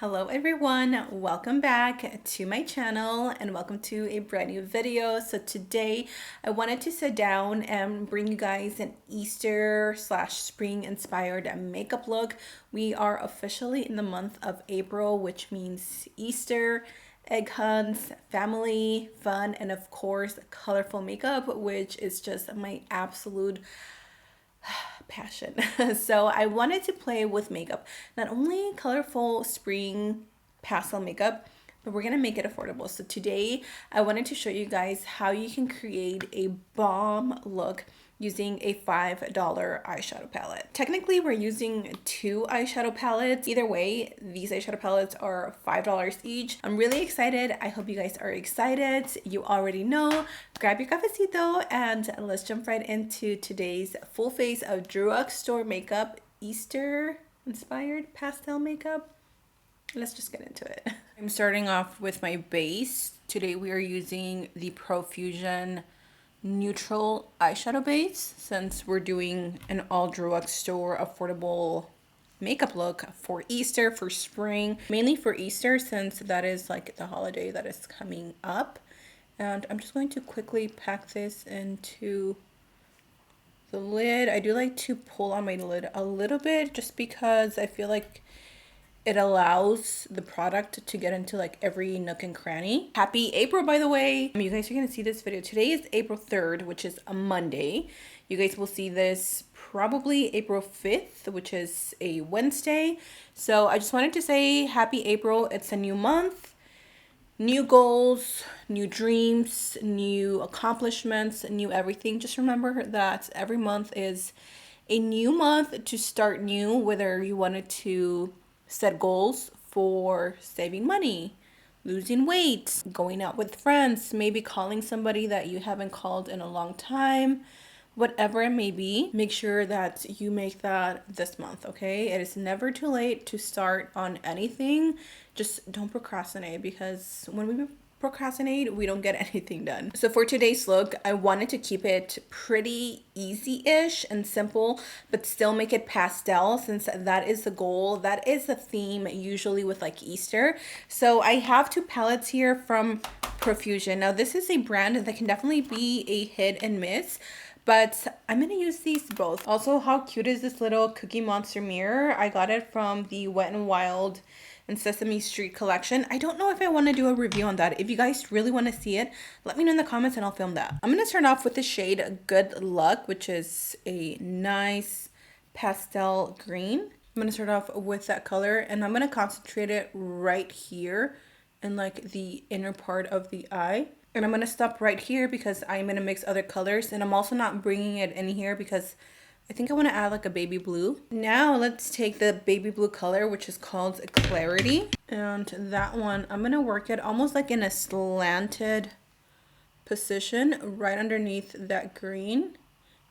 Hello everyone, welcome back to my channel and welcome to a brand new video. So today I wanted to sit down and bring you guys an Easter / spring inspired makeup look. We are officially in the month of April, which means Easter, egg hunts, family, fun, and of course colorful makeup, which is just my absolute passion. So I wanted to play with makeup, not only colorful spring pastel makeup, but we're gonna make it affordable. So today I wanted to show you guys how you can create a bomb look using a $5 eyeshadow palette. Technically we're using 2 eyeshadow palettes. Either way, these eyeshadow palettes are $5 each. I'm really excited. I hope you guys are excited. You already know. Grab your cafecito and let's jump right into today's full face of drugstore makeup, Easter inspired pastel makeup. Let's just get into it. I'm starting off with my base. Today we are using the Profusion neutral eyeshadow base since we're doing an all drugstore affordable makeup look for Easter, for spring, mainly for Easter since that is like the holiday that is coming up. And I'm just going to quickly pack this into the lid. I do like to pull on my lid a little bit just because I feel like it allows the product to get into like every nook and cranny. Happy April, by the way. You guys are gonna see this video. Today is April 3rd, which is a Monday. You guys will see this probably April 5th, which is a Wednesday. So I just wanted to say happy April. It's a new month, new goals, new dreams, new accomplishments, new everything. Just remember that every month is a new month to start new, whether you wanted to set goals for saving money, losing weight, going out with friends, maybe calling somebody that you haven't called in a long time, whatever it may be. Make sure that you make that this month, okay? It is never too late to start on anything. Just don't procrastinate, because when we procrastinate, we don't get anything done. So for today's look, I wanted to keep it pretty easy-ish and simple, but still make it pastel since that is the goal. That is the theme usually with like Easter. So I have 2 palettes here from Profusion. Now this is a brand that can definitely be a hit and miss, but I'm gonna use these both. Also, how cute is this little Cookie Monster mirror? I got it from the Wet n Wild and Sesame Street collection. I don't know if I want to do a review on that. If you guys really want to see it, let me know in the comments and I'll film that. I'm going to start off with the shade Good Luck, which is a nice pastel green. I'm going to start off with that color and I'm going to concentrate it right here in like the inner part of the eye. And I'm going to stop right here because I'm going to mix other colors, and I'm also not bringing it in here because I think I want to add like a baby blue. Now let's take the baby blue color, which is called Clarity. And that one, I'm going to work it almost like in a slanted position right underneath that green.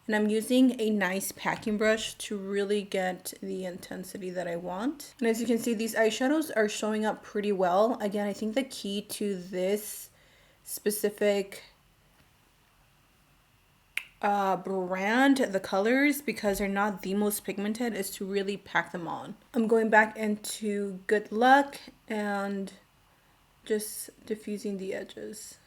And I'm using a nice packing brush to really get the intensity that I want. And as you can see, these eyeshadows are showing up pretty well. Again, I think the key to this specific brand, the colors, because they're not the most pigmented, is to really pack them on. I'm going back into Good Luck and just diffusing the edges.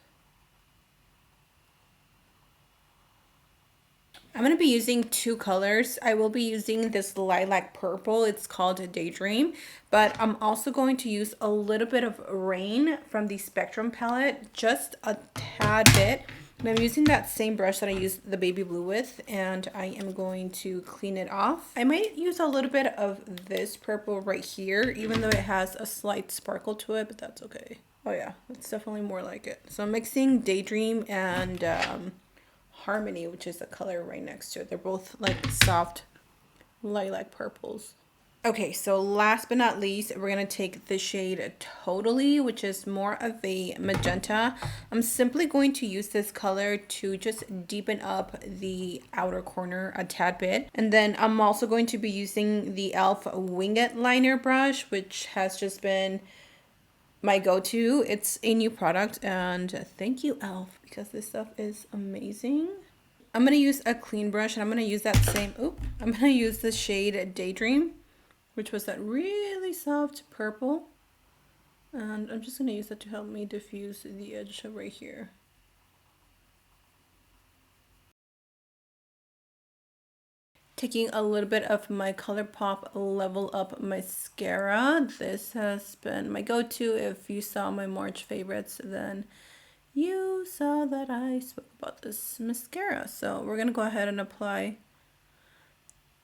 I'm going to be using 2 colors. I will be using this lilac purple. It's called Daydream, but I'm also going to use a little bit of Rain from the Spectrum palette, just a tad bit. And I'm using that same brush that I used the baby blue with, and I am going to clean it off. I might use a little bit of this purple right here, even though it has a slight sparkle to it, but that's okay. Oh yeah, it's definitely more like it. So I'm mixing Daydream and Harmony, which is the color right next to it. They're both like soft lilac purples. Okay, so last but not least, we're going to take the shade Totally, which is more of a magenta. I'm simply going to use this color to just deepen up the outer corner a tad bit. And then I'm also going to be using the e.l.f. Winged Liner brush, which has just been my go-to. It's a new product, and thank you, e.l.f., because this stuff is amazing. I'm going to use a clean brush, and I'm going to use that same, I'm going to use the shade Daydream, which was that really soft purple. And I'm just going to use that to help me diffuse the edge right here. Taking a little bit of my Colourpop Level Up mascara. This has been my go-to. If you saw my March favorites, then you saw that I spoke about this mascara. So we're going to go ahead and apply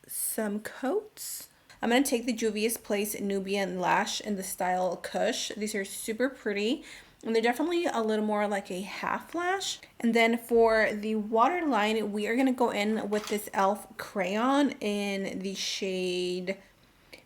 some coats. I'm going to take the Juvia's Place Nubian Lash in the style Kush. These are super pretty. And they're definitely a little more like a half lash. And then for the waterline, we are going to go in with this e.l.f. crayon in the shade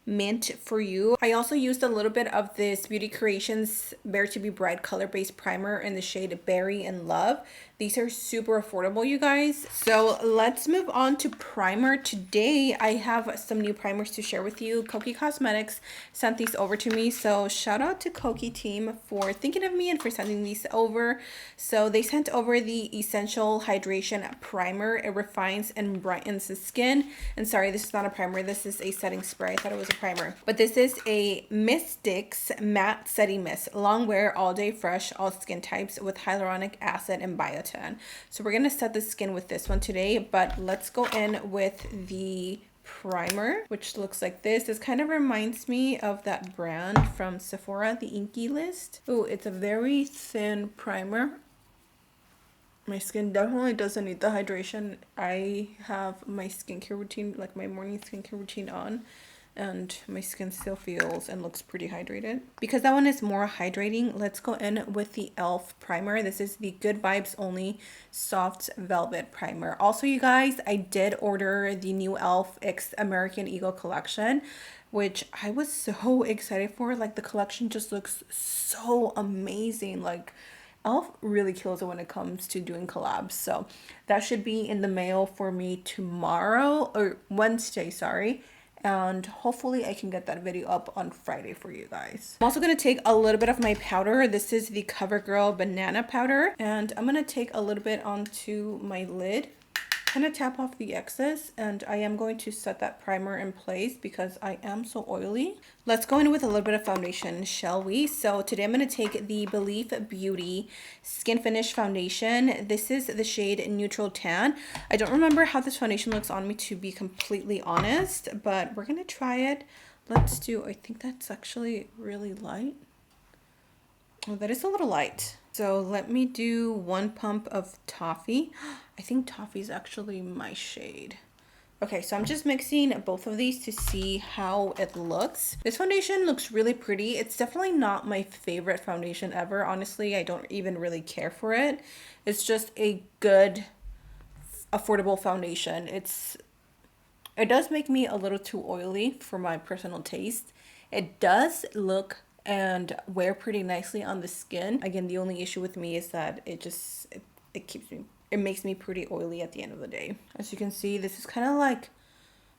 Mint for You. I also used a little bit of this Beauty Creations Bare to Be Bright color-based primer in the shade Berry and Love. These are super affordable, you guys. So let's move on to primer. Today I have some new primers to share with you. Kokie Cosmetics sent these over to me, so shout out to Kokie team for thinking of me and for sending these over. So they sent over the Essential Hydration Primer. It refines and brightens the skin. And sorry, this is not a primer, this is a setting spray. I thought it was a primer, but this is a Mystics Matte Setting Mist, long wear, all day fresh, all skin types, with hyaluronic acid and biotin. So we're gonna set the skin with this one today, but let's go in with the primer, which looks like this. This kind of reminds me of that brand from Sephora, the Inky List. Oh, it's a very thin primer. My skin definitely doesn't need the hydration. I have my skincare routine, like my morning skincare routine on, and my skin still feels and looks pretty hydrated. Because that one is more hydrating, let's go in with the e.l.f. primer. This is the Good Vibes Only Soft Velvet Primer. Also, you guys, I did order the new e.l.f. X American Eagle collection, which I was so excited for. Like, the collection just looks so amazing. Like, e.l.f. really kills it when it comes to doing collabs. So that should be in the mail for me tomorrow, or Wednesday, sorry. And hopefully I can get that video up on Friday for you guys. I'm also going to take a little bit of my powder. This is the Covergirl Banana powder. And I'm going to take a little bit onto my lid. Kind of tap off the excess, and I am going to set that primer in place because I am so oily. Let's go in with a little bit of foundation, shall we? So today I'm going to take the Belief Beauty Skin Finish Foundation. This is the shade Neutral Tan. I don't remember how this foundation looks on me, to be completely honest, but we're going to try it. Let's do, I think that's actually really light. Oh, that is a little light. So let me do 1 pump of Toffee. I think Toffee is actually my shade. Okay, so I'm just mixing both of these to see how it looks. This foundation looks really pretty. It's definitely not my favorite foundation ever. Honestly, I don't even really care for it. It's just a good, affordable foundation. It does make me a little too oily for my personal taste. It does look and wear pretty nicely on the skin. Again, the only issue with me is that it makes me pretty oily at the end of the day. As you can see, this is kind of like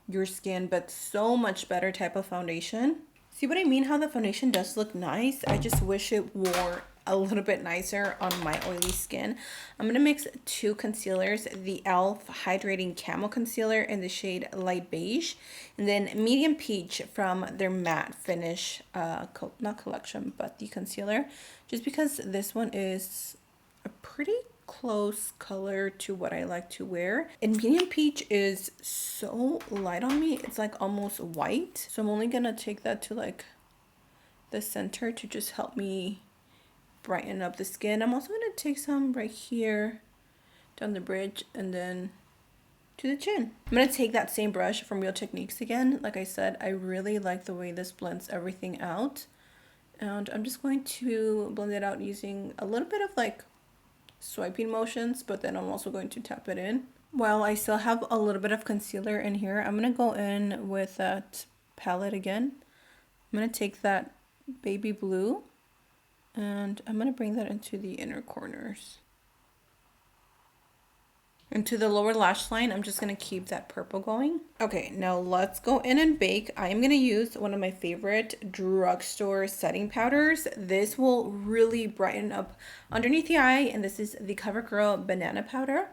your skin, but so much better type of foundation. See what I mean? How the foundation does look nice. I just wish it wore a little bit nicer on my oily skin. I'm going to mix 2 concealers, the e.l.f. Hydrating Camo Concealer in the shade Light Beige, and then Medium Peach from their Matte Finish, not collection, but the concealer, just because this one is a pretty close color to what I like to wear. And Medium Peach is so light on me. It's like almost white. So I'm only going to take that to like the center to just help me brighten up the skin. I'm also going to take some right here down the bridge and then to the chin. I'm going to take that same brush from Real Techniques again. Like I said, I really like the way this blends everything out. And I'm just going to blend it out using a little bit of like swiping motions, but then I'm also going to tap it in. While I still have a little bit of concealer in here, I'm going to go in with that palette again. I'm going to take that baby blue and I'm going to bring that into the inner corners. Into the lower lash line, I'm just going to keep that purple going. Okay, now let's go in and bake. I am going to use one of my favorite drugstore setting powders. This will really brighten up underneath the eye, and this is the CoverGirl Banana powder.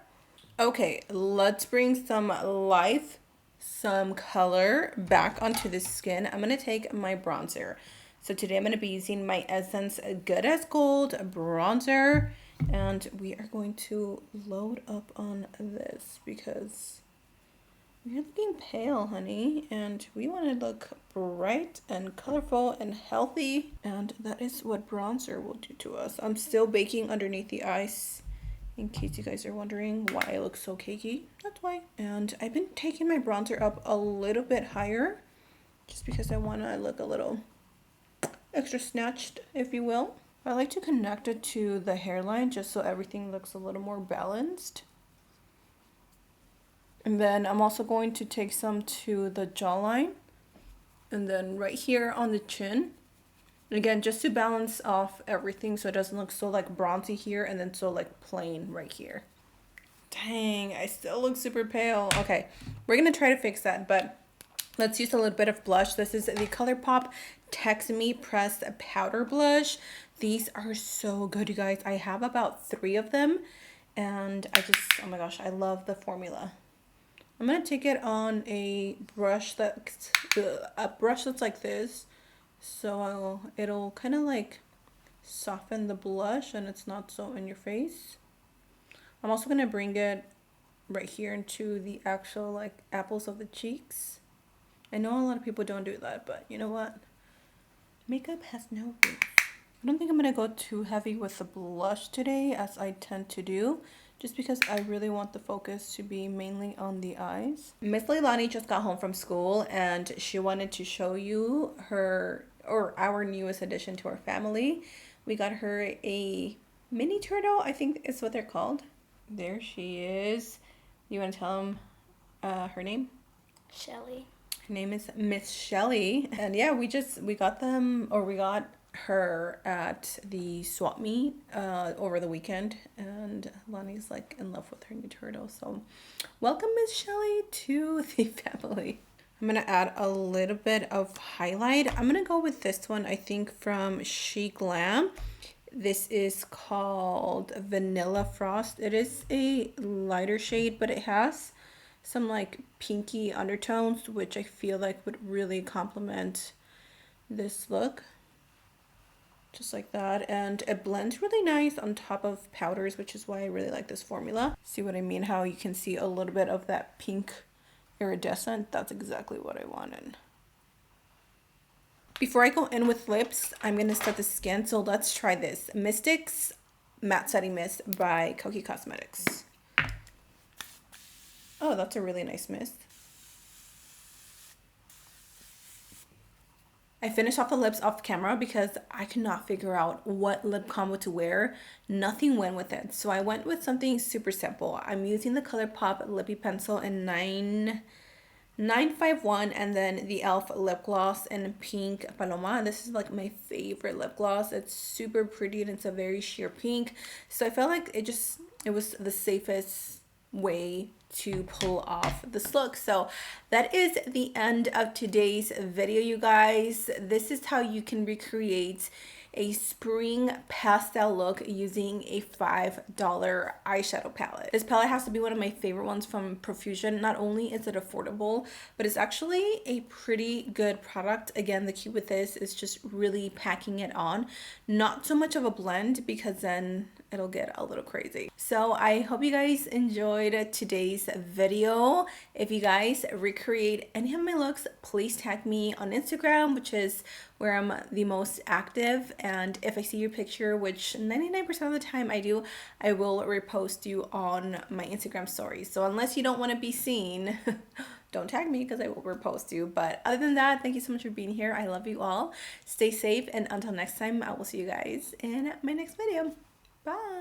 Okay, let's bring some life, some color back onto the skin. I'm going to take my bronzer. So today I'm going to be using my Essence Good as Gold bronzer, and we are going to load up on this because you're looking pale, honey, and we want to look bright and colorful and healthy, and that is what bronzer will do to us. I'm still baking underneath the eyes, in case you guys are wondering why I look so cakey. That's why. And I've been taking my bronzer up a little bit higher, just because I want to look a little extra snatched, if you will. I like to connect it to the hairline just so everything looks a little more balanced. And then I'm also going to take some to the jawline and then right here on the chin. And again, just to balance off everything so it doesn't look so like bronzy here and then so like plain right here. Dang, I still look super pale. Okay, we're gonna try to fix that, but let's use a little bit of blush. This is the Colourpop Text Me Pressed Powder Blush. These are so good, you guys. I have about 3 of them and I just, oh my gosh, I love the formula. I'm gonna take it on a brush that's like this, so it'll kind of like soften the blush and it's not so in your face. I'm also gonna bring it right here into the actual like apples of the cheeks. I know a lot of people don't do that, but you know what? Makeup has no rules. I don't think I'm gonna go too heavy with the blush today, as I tend to do, just because I really want the focus to be mainly on the eyes. Miss Leilani just got home from school and she wanted to show you our newest addition to our family. We got her a mini turtle, I think is what they're called. There she is. You want to tell them her name? Shelly. Her name is Miss Shelly. And yeah, we got her at the swap meet over the weekend, and Lonnie's like in love with her new turtle. So welcome Miss Shelly to the family. I'm gonna add a little bit of highlight. I'm gonna go with this one, I think from Sheglam. This is called Vanilla Frost. It is a lighter shade, but it has some like pinky undertones, which I feel like would really complement this look. Just like that, and it blends really nice on top of powders, which is why I really like this formula. See what I mean? How you can see a little bit of that pink iridescent? That's exactly what I wanted. Before I go in with lips, I'm going to set the skin, so let's try this. Mystics Matte Setting Mist by Kokie Cosmetics. Oh, that's a really nice mist. I finished off the lips off camera because I could not figure out what lip combo to wear. Nothing went with it. So I went with something super simple. I'm using the Colourpop Lippy Pencil in 951 and then the e.l.f. lip gloss in Pink Paloma. This is like my favorite lip gloss. It's super pretty and it's a very sheer pink. So I felt like it was the safest way to pull off this look. So that is the end of today's video, you guys. This is how you can recreate a spring pastel look using a $5 eyeshadow palette. This palette has to be one of my favorite ones from Profusion. Not only is it affordable, but it's actually a pretty good product. Again, the key with this is just really packing it on. Not so much of a blend because then it'll get a little crazy. So I hope you guys enjoyed today's video. If you guys recreate any of my looks, please tag me on Instagram, which is where I'm the most active. And if I see your picture, which 99% of the time I do, I will repost you on my Instagram stories. So unless you don't want to be seen, don't tag me because I will repost you. But other than that, thank you so much for being here. I love you all. Stay safe. And until next time, I will see you guys in my next video. Bye.